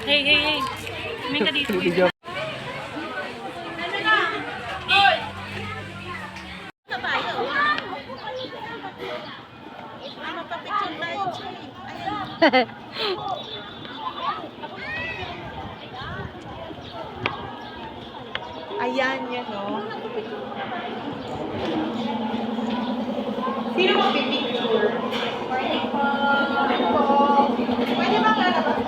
Hey, hey, hey. May ka dito. Video. Ayan, yan o. Sino mag-picture? Pwede po. Pwede ba lalabas?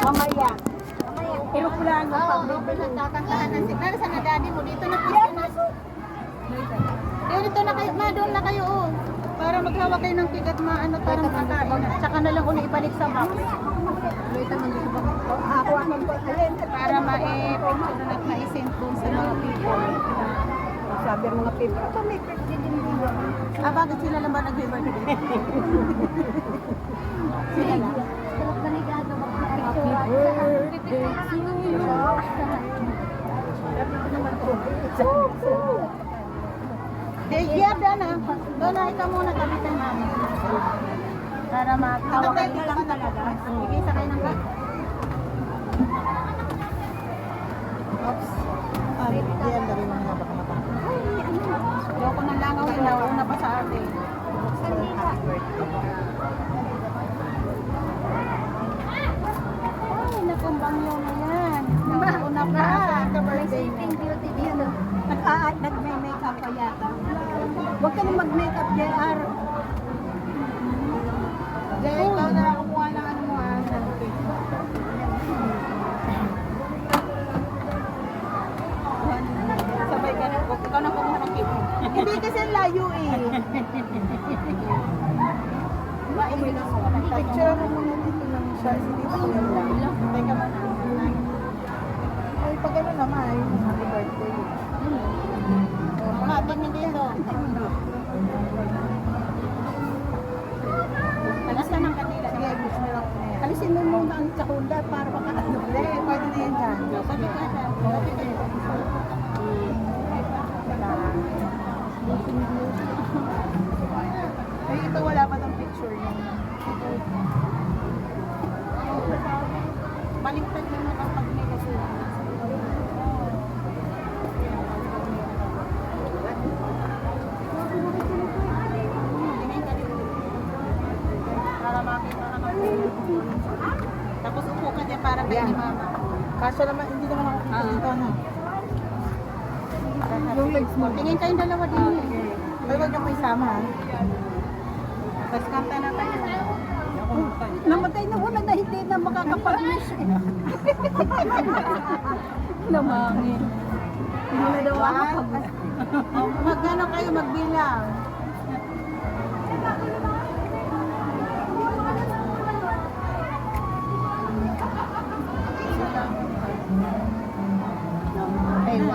Mamaya. Pero pula mo pa. Nagkakantahan ng signal. Saan na daddy mo? Dito na po. Dito na kayo. Doon na kayo. Oh. Para maghawak kayo ng tigat maano para makakain. Tsaka na lang uli ibalik sa box. Ako ang para ma-picture at ma-send doon sa mga people. Sabi ng mga people, ito may birthday din dito. Bakit sila lang ba nag-birthday? Sila lang. Doon na ikaw muna kapitan namin. Para makawakan ka lang talaga. Sige, sakay ng bag. Oops. Diyan na rin mga baka mata. Loko ng langaw yun. Nauna pa sa atin. Ay, nakumbang yun na yan. Nauna pa. May sleeping beauty dito. Nag-makeup pa yata. Huwag ka na mag-makeup, JR. JR, ikaw na kumuha ng ano mo ah. Sabay ka na. Ikaw na kumuha ng cake. Hindi kasi layo eh. Picture mo muna dito lang siya. Teka mo na. Ay, pag ano naman, ay happy birthday. Mga tingin dito. Alasan ng kanila. Sige, gusto nyo lang. Alisin mo muna ang tsakunda para makaano. Hindi, pwede na yan dyan. Sabi ka na. Sabi ka na. Ay, ito wala pa ng picture niya. Baliktad mo na kapag may kasula. Para makita ka ng tapos upo ka dyan para kay ni mama. Kaso naman, hindi naman ako kita dito na. Yung legs mo. Tingin kayong dalawa din eh. Ay, huwag niyo po isama ha. Tapos kanta na tayo. Namatay na wala na hindi na makakapag-wish eh. Namangin. Hindi na daw ako. Magkano kayo magbilang? Okay, 1,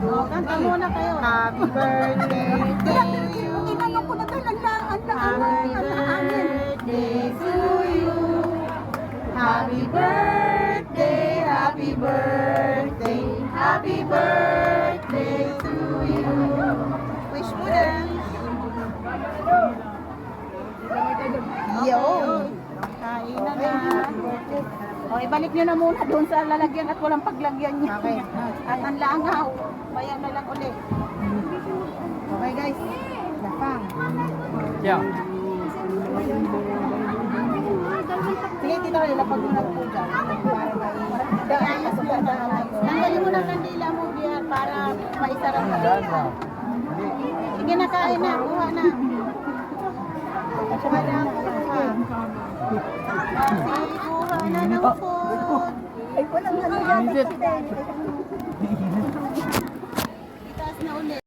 2, kanta muna kayo. Happy birthday to you. Inano ko na talaga ang birthday to you. Happy birthday, happy birthday, happy birthday to you. Wish mo na. Yo. Kain na na. O, ibalik nyo na muna doon sa lalagyan at walang paglagyan niya. Okay. At ang langaw. Bayan na lang ulit. Okay guys. Lapang. Yeah. Sige, tito kayo. Lapag mo na po dyan. Para maayos mo na. Tanggalin mo ng kandila mo, Biar, para maisarap ka. Sige na, kain na. Kuha na. Kuha na. Kuha na ng food. Ay, walang ano yan. Itaas na ulit.